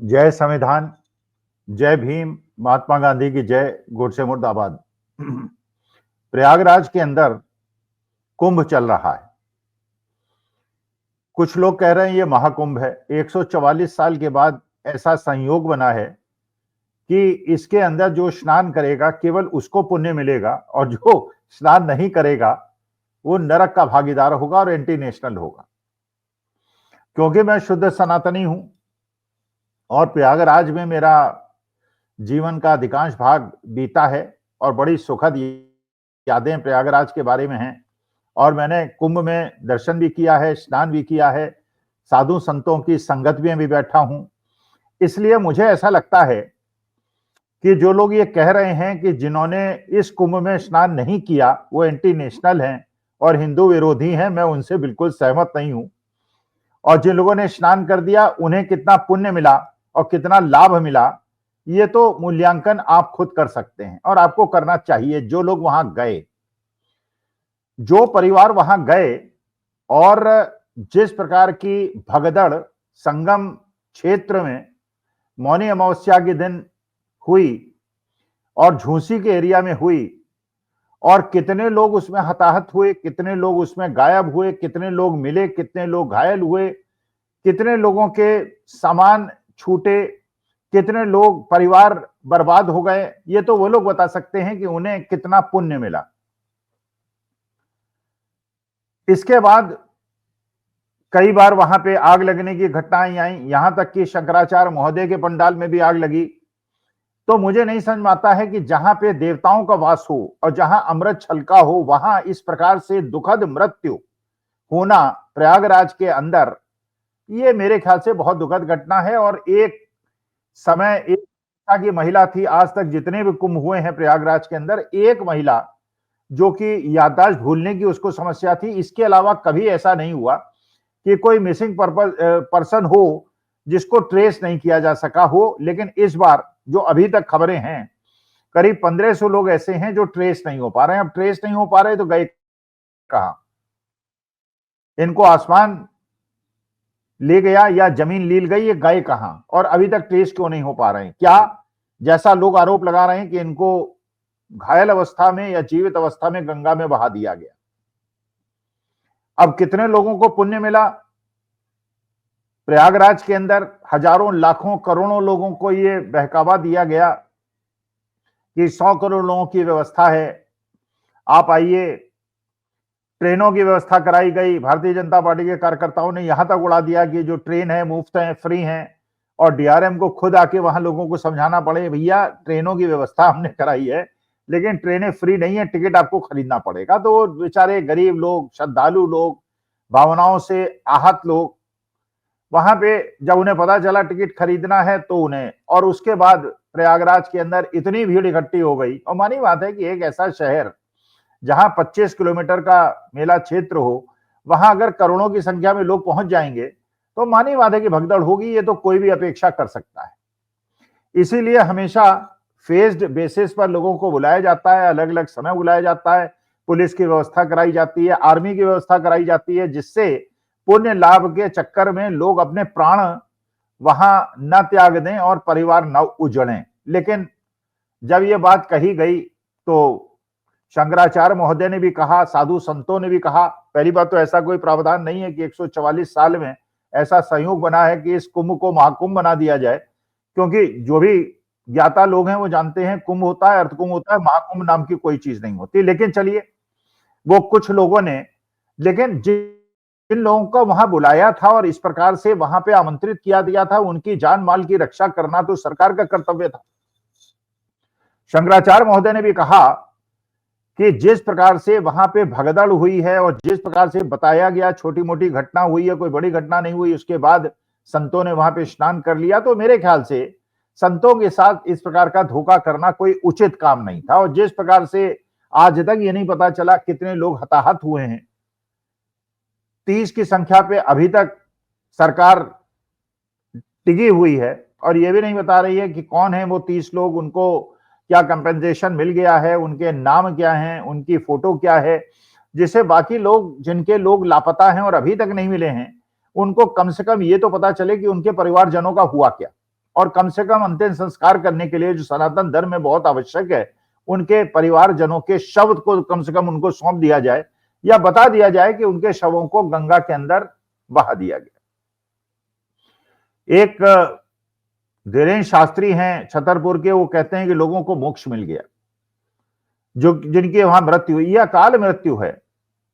जय संविधान, जय भीम, महात्मा गांधी की जय, गोडसे मुर्दाबाद। प्रयागराज के अंदर कुंभ चल रहा है। कुछ लोग कह रहे हैं ये महाकुंभ है। 144 साल के बाद ऐसा संयोग बना है कि इसके अंदर जो स्नान करेगा केवल उसको पुण्य मिलेगा और जो स्नान नहीं करेगा वो नरक का भागीदार होगा और एंटी नेशनल होगा। क्योंकि मैं शुद्ध सनातनी हूं और प्रयागराज में मेरा जीवन का अधिकांश भाग बीता है और बड़ी सुखद यादें प्रयागराज के बारे में हैं। और मैंने कुंभ में दर्शन भी किया है, स्नान भी किया है, साधु संतों की संगत में भी बैठा हूं। इसलिए मुझे ऐसा लगता है कि जो लोग ये कह रहे हैं कि जिन्होंने इस कुंभ में स्नान नहीं किया वो एंटी नेशनल हैं और हिंदू विरोधी हैं, मैं उनसे बिल्कुल सहमत नहीं हूं। और जिन लोगों ने स्नान कर दिया उन्हें कितना पुण्य मिला और कितना लाभ मिला ये तो मूल्यांकन आप खुद कर सकते हैं और आपको करना चाहिए। जो लोग वहां गए, जो परिवार वहां गए और जिस प्रकार की भगदड़ संगम क्षेत्र में मौनी अमावस्या के दिन हुई और झूसी के एरिया में हुई और कितने लोग उसमें हताहत हुए, कितने लोग उसमें गायब हुए, कितने लोग मिले, कितने लोग घायल हुए, कितने लोगों के सामान छूटे, कितने लोग परिवार बर्बाद हो गए, ये तो वो लोग बता सकते हैं कि उन्हें कितना पुण्य मिला। इसके बाद कई बार वहां पे आग लगने की घटनाएं आई, यहां तक कि शंकराचार्य महोदय के पंडाल में भी आग लगी। तो मुझे नहीं समझ में आता है कि जहां पे देवताओं का वास हो और जहां अमृत छलका हो वहां इस प्रकार से दुखद मृत्यु होना प्रयागराज के अंदर, ये मेरे ख्याल से बहुत दुखद घटना है। और एक समय एक की महिला थी, आज तक जितने भी कुंभ हुए हैं प्रयागराज के अंदर एक महिला जो कि याददाश्त भूलने की उसको समस्या थी। इसके अलावा कभी ऐसा नहीं हुआ कि कोई मिसिंग पर्सन हो जिसको ट्रेस नहीं किया जा सका हो। लेकिन इस बार जो अभी तक खबरें हैं करीब 1500 लोग ऐसे हैं जो ट्रेस नहीं हो पा रहे हैं। अब ट्रेस नहीं हो पा रहे तो गए कहां? इनको आसमान ले गया या जमीन लील गई, ये गए कहां? और अभी तक ट्रेस क्यों नहीं हो पा रहे हैं? क्या जैसा लोग आरोप लगा रहे हैं कि इनको घायल अवस्था में या जीवित अवस्था में गंगा में बहा दिया गया। अब कितने लोगों को पुण्य मिला? प्रयागराज के अंदर हजारों लाखों करोड़ों लोगों को ये बहकावा दिया गया कि 100 करोड़ लोगों की व्यवस्था है, आप आइए। ट्रेनों की व्यवस्था कराई गई, भारतीय जनता पार्टी के कार्यकर्ताओं ने यहां तक उड़ा दिया कि जो ट्रेन है मुफ्त है, फ्री है। और डीआरएम को खुद आके वहां लोगों को समझाना पड़े, भैया ट्रेनों की व्यवस्था हमने कराई है लेकिन ट्रेनें फ्री नहीं है, टिकट आपको खरीदना पड़ेगा। तो बेचारे गरीब लोग, श्रद्धालु लोग, भावनाओं से आहत लोग वहां पे जब उन्हें पता चला टिकट खरीदना है तो उन्हें, और उसके बाद प्रयागराज के अंदर इतनी भीड़ इकट्ठी हो गई। और मानी बात है कि एक ऐसा शहर जहां 25 किलोमीटर का मेला क्षेत्र हो वहां अगर करोड़ों की संख्या में लोग पहुंच जाएंगे तो मानी बात है कि भगदड़ होगी। ये तो कोई भी अपेक्षा कर सकता है। इसीलिए हमेशा फेज्ड बेसिस पर लोगों को बुलाया जाता है, अलग अलग समय बुलाया जाता है, पुलिस की व्यवस्था कराई जाती है, आर्मी की व्यवस्था कराई जाती है, जिससे पुण्य लाभ के चक्कर में लोग अपने प्राण वहां न त्याग दें और परिवार न उजड़ें। लेकिन जब ये बात कही गई तो शंकराचार्य महोदय ने भी कहा, साधु संतों ने भी कहा। पहली बात तो ऐसा कोई प्रावधान नहीं है कि 144 साल में ऐसा संयोग बना है कि इस कुंभ को महाकुंभ बना दिया जाए, क्योंकि जो भी ज्ञाता लोग हैं वो जानते हैं कुंभ होता है, अर्धकुंभ होता है, महाकुंभ नाम की कोई चीज नहीं होती। लेकिन चलिए, वो कुछ लोगों ने, लेकिन जिन लोगों को वहां बुलाया था और इस प्रकार से वहां पे आमंत्रित किया गया था, उनकी जान माल की रक्षा करना तो सरकार का कर्तव्य था। शंकराचार्य महोदय ने भी कहा कि जिस प्रकार से वहां पे भगदड़ हुई है और जिस प्रकार से बताया गया छोटी मोटी घटना हुई है, कोई बड़ी घटना नहीं हुई, उसके बाद संतों ने वहां पे स्नान कर लिया, तो मेरे ख्याल से संतों के साथ इस प्रकार का धोखा करना कोई उचित काम नहीं था। और जिस प्रकार से आज तक ये नहीं पता चला कितने लोग हताहत हुए हैं, 30 की संख्या पे अभी तक सरकार टिकी हुई है और ये भी नहीं बता रही है कि कौन है वो 30 लोग, उनको क्या कंपेंसेशन मिल गया है, उनके नाम क्या हैं, उनकी फोटो क्या है, जिससे बाकी लोग, जिनके लोग लापता हैं और अभी तक नहीं मिले हैं, उनको कम से कम ये तो पता चले कि उनके परिवारजनों का हुआ क्या। और कम से कम अंतिम संस्कार करने के लिए जो सनातन धर्म में बहुत आवश्यक है, उनके परिवारजनों के शव को कम से कम उनको सौंप दिया जाए या बता दिया जाए कि उनके शवों को गंगा के अंदर बहा दिया गया। एक धीरेन्द्र शास्त्री हैं छतरपुर के, वो कहते हैं कि लोगों को मोक्ष मिल गया, जो जिनकी वहां मृत्यु हुई, यह अकाल मृत्यु है।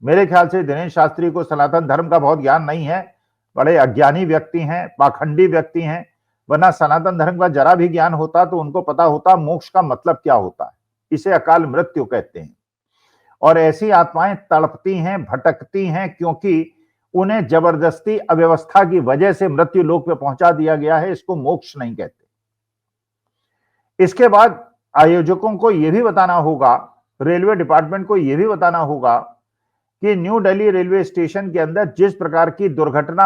मेरे ख्याल से धीरेन्द्र शास्त्री को सनातन धर्म का बहुत ज्ञान नहीं है, बड़े अज्ञानी व्यक्ति हैं, पाखंडी व्यक्ति हैं, वरना सनातन धर्म का जरा भी ज्ञान होता तो उनको पता होता मोक्ष का मतलब क्या होता है। इसे अकाल मृत्यु कहते हैं। और ऐसी आत्माएं तड़पती हैं, भटकती हैं, क्योंकि उन्हें जबरदस्ती अव्यवस्था की वजह से मृत्यु लोक में पहुंचा दिया गया है। इसको मोक्ष नहीं कहते। इसके बाद आयोजकों को यह भी बताना होगा, रेलवे डिपार्टमेंट को यह भी बताना होगा कि न्यू दिल्ली रेलवे स्टेशन के अंदर जिस प्रकार की दुर्घटना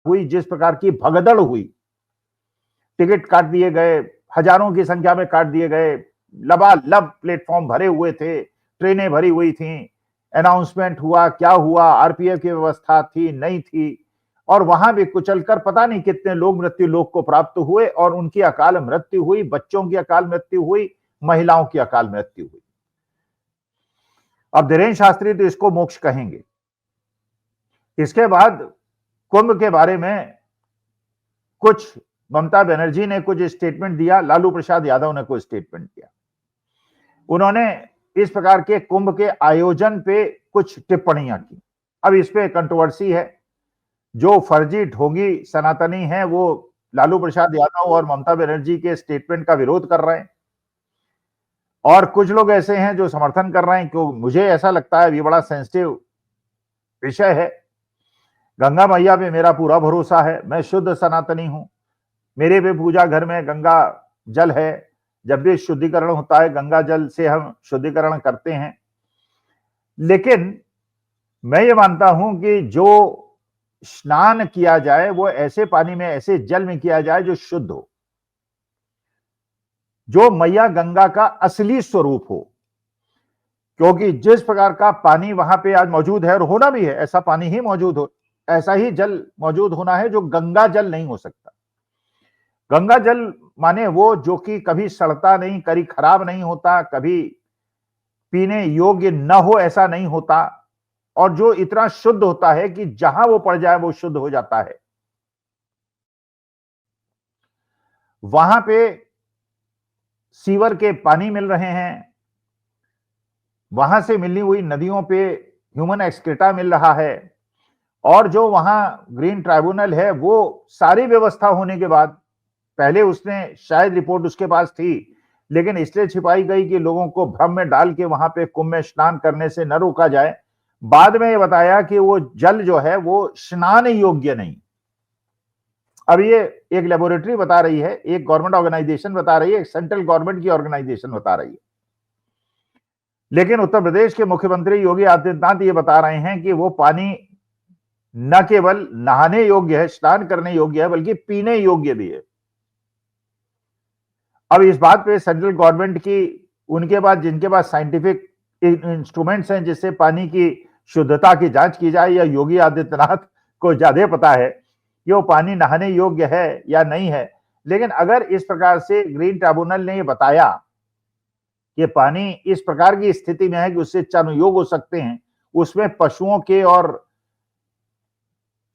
हुई, जिस प्रकार की भगदड़ हुई, टिकट काट दिए गए, हजारों की संख्या में काट दिए गए, लबालब प्लेटफॉर्म भरे हुए थे, ट्रेनें भरी हुई थी, अनाउंसमेंट हुआ, क्या हुआ, आरपीएफ की व्यवस्था थी नहीं थी, और वहां भी कुचलकर पता नहीं कितने लोग मृत्यु लोक को प्राप्त हुए और उनकी अकाल मृत्यु हुई, बच्चों की अकाल मृत्यु हुई, महिलाओं की अकाल मृत्यु हुई। अब धीरेन्द्र शास्त्री तो इसको मोक्ष कहेंगे। इसके बाद कुंभ के बारे में कुछ ममता बनर्जी ने कुछ स्टेटमेंट दिया, लालू प्रसाद यादव ने कुछ स्टेटमेंट दिया। उन्होंने इस प्रकार के कुंभ के आयोजन पे कुछ टिप्पणियां की। अब इस पे कंट्रोवर्सी है। जो फर्जी ढोंगी सनातनी हैं वो लालू प्रसाद यादव और ममता बनर्जी के स्टेटमेंट का विरोध कर रहे हैं, और कुछ लोग ऐसे हैं जो समर्थन कर रहे हैं। क्यों, मुझे ऐसा लगता है ये बड़ा सेंसिटिव विषय है। गंगा मैया पे मेरा पूरा भरोसा है, मैं शुद्ध सनातनी हूं, मेरे पे पूजा घर में गंगा जल है, जब भी शुद्धिकरण होता है गंगा जल से हम शुद्धिकरण करते हैं। लेकिन मैं ये मानता हूं कि जो स्नान किया जाए वो ऐसे पानी में, ऐसे जल में किया जाए जो शुद्ध हो, जो मैया गंगा का असली स्वरूप हो। क्योंकि जिस प्रकार का पानी वहां पे आज मौजूद है, और होना भी है, ऐसा पानी ही मौजूद हो, ऐसा ही जल मौजूद होना है जो गंगा जल नहीं हो सकता। गंगा जल माने वो जो कि कभी सड़ता नहीं, कभी खराब नहीं होता, कभी पीने योग्य न हो ऐसा नहीं होता, और जो इतना शुद्ध होता है कि जहां वो पड़ जाए वो शुद्ध हो जाता है। वहां पे सीवर के पानी मिल रहे हैं, वहां से मिली हुई नदियों पे ह्यूमन एक्सक्रीटा मिल रहा है, और जो वहां ग्रीन ट्राइब्यूनल है वो सारी व्यवस्था होने के बाद, पहले उसने शायद रिपोर्ट उसके पास थी लेकिन इसलिए छिपाई गई कि लोगों को भ्रम में डाल के वहां पे कुंभ में स्नान करने से न रोका जाए। बाद में ये बताया कि वो जल जो है वो स्नान योग्य नहीं। अब ये एक लेबोरेटरी बता रही है, एक गवर्नमेंट ऑर्गेनाइजेशन बता रही है, एक सेंट्रल गवर्नमेंट की ऑर्गेनाइजेशन बता रही है। लेकिन उत्तर प्रदेश के मुख्यमंत्री योगी आदित्यनाथ ये बता रहे हैं कि वो पानी न केवल नहाने योग्य है, स्नान करने योग्य है, बल्कि पीने योग्य भी है। अब इस बात पे सेंट्रल गवर्नमेंट की, उनके पास, जिनके पास साइंटिफिक इंस्ट्रूमेंट्स हैं जिससे पानी की शुद्धता की जांच की जाए, या योगी आदित्यनाथ को ज्यादा पता है कि वो पानी नहाने योग्य है या नहीं है। लेकिन अगर इस प्रकार से ग्रीन ट्राइब्यूनल ने ये बताया कि पानी इस प्रकार की स्थिति में है कि उससे चर्मयोग हो सकते हैं, उसमें पशुओं के और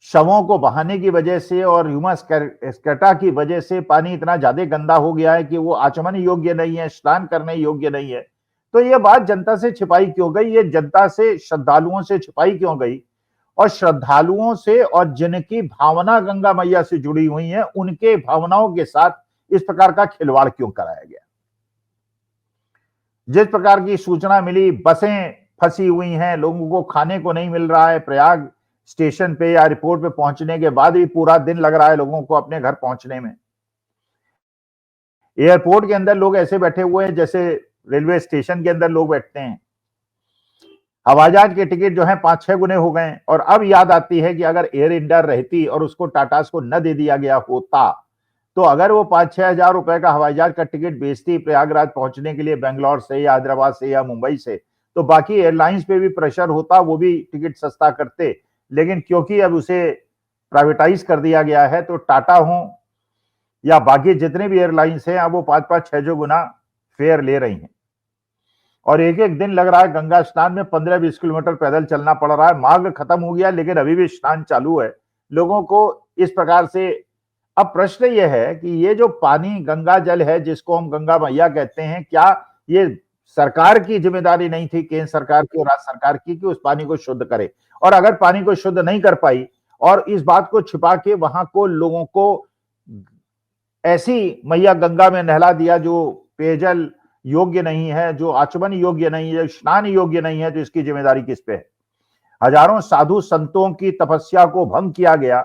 शवों को बहाने की वजह से और ह्यूमन एक्सक्रीटा की वजह से पानी इतना ज्यादा गंदा हो गया है कि वो आचमन योग्य नहीं है, स्नान करने योग्य नहीं है, तो ये बात जनता से छिपाई क्यों गई? ये जनता से, श्रद्धालुओं से छिपाई क्यों गई? और श्रद्धालुओं से और जिनकी भावना गंगा मैया से जुड़ी हुई है, उनके भावनाओं के साथ इस प्रकार का खिलवाड़ क्यों कराया गया? जिस प्रकार की सूचना मिली, बसें फंसी हुई हैं, लोगों को खाने को नहीं मिल रहा है, प्रयाग स्टेशन पे या एयरपोर्ट पे पहुंचने के बाद भी पूरा दिन लग रहा है लोगों को अपने घर पहुंचने में। एयरपोर्ट के अंदर लोग ऐसे बैठे हुए हैं जैसे रेलवे स्टेशन के अंदर लोग बैठते हैं। हवाई जहाज के टिकट जो है 5-6 गुने हो गए। और अब याद आती है कि अगर एयर इंडिया रहती और उसको टाटास को न दे दिया गया होता, तो अगर वो 5-6 हजार रुपए का हवाई जहाज का टिकट बेचती प्रयागराज पहुंचने के लिए बेंगलोर से या हैदराबाद से या मुंबई से, तो बाकी एयरलाइंस पे भी प्रेशर होता, वो भी टिकट सस्ता करते। लेकिन क्योंकि अब उसे प्राइवेटाइज कर दिया गया है, तो टाटा हो या बाकी जितने भी एयरलाइंस हैं अब वो 5-5, 6 गुना फेयर ले रही हैं और एक एक दिन लग रहा है गंगा स्नान में 15-20 किलोमीटर पैदल चलना पड़ रहा है। माघ खत्म हो गया लेकिन अभी भी स्नान चालू है। लोगों को इस प्रकार से अब प्रश्न ये है कि ये जो पानी गंगा जल है जिसको हम गंगा मैया कहते हैं, क्या ये सरकार की जिम्मेदारी नहीं थी, केंद्र सरकार की और राज्य सरकार की, कि उस पानी को शुद्ध करे? और अगर पानी को शुद्ध नहीं कर पाई और इस बात को छिपा के वहां को लोगों को ऐसी मैया गंगा में नहला दिया जो पेयजल योग्य नहीं है, जो आचमन योग्य नहीं है, स्नान योग्य नहीं है, तो इसकी जिम्मेदारी किस पे है? हजारों साधु संतों की तपस्या को भंग किया गया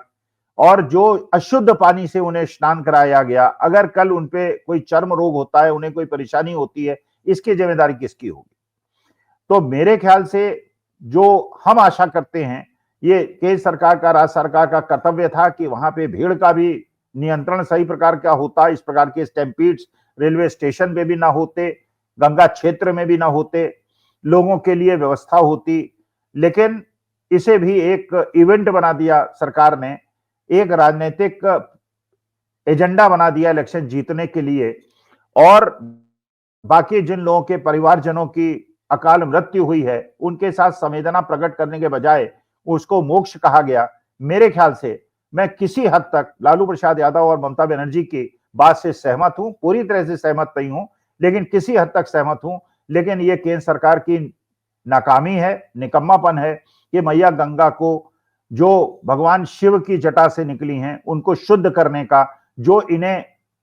और जो अशुद्ध पानी से उन्हें स्नान कराया गया, अगर कल उनपे कोई चर्म रोग होता है, उन्हें कोई परेशानी होती है, इसकी जिम्मेदारी किसकी होगी? तो मेरे ख्याल से जो हम आशा करते हैं, ये केंद्र सरकार का, राज्य सरकार का कर्तव्य था कि वहां पे भीड़ का भी नियंत्रण सही प्रकार का होता, इस प्रकार के स्टैम्पीड्स रेलवे स्टेशन पे भी ना होते, गंगा क्षेत्र में भी ना होते, लोगों के लिए व्यवस्था होती। लेकिन इसे भी एक इवेंट बना दिया सरकार ने, एक राजनीतिक एजेंडा बना दिया इलेक्शन जीतने के लिए और बाकी जिन लोगों के परिवारजनों की अकाल मृत्यु हुई है उनके साथ संवेदना प्रकट करने के बजाय उसको मोक्ष कहा गया। मेरे ख्याल से मैं किसी हद तक लालू प्रसाद यादव और ममता बनर्जी की बात से सहमत हूं, पूरी तरह से सहमत नहीं हूं लेकिन किसी हद तक सहमत हूं। लेकिन ये केंद्र सरकार की नाकामी है, निकम्मापन है कि मैया गंगा को जो भगवान शिव की जटा से निकली हैं उनको शुद्ध करने का जो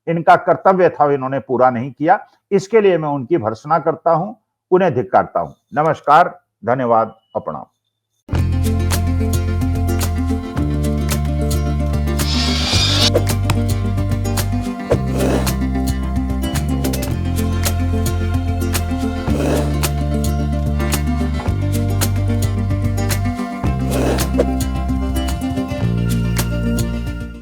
इनका कर्तव्य था इन्होंने पूरा नहीं किया। इसके लिए मैं उनकी भर्त्सना करता हूं, उन्हें धिक्कारता हूं। नमस्कार, धन्यवाद, प्रणाम।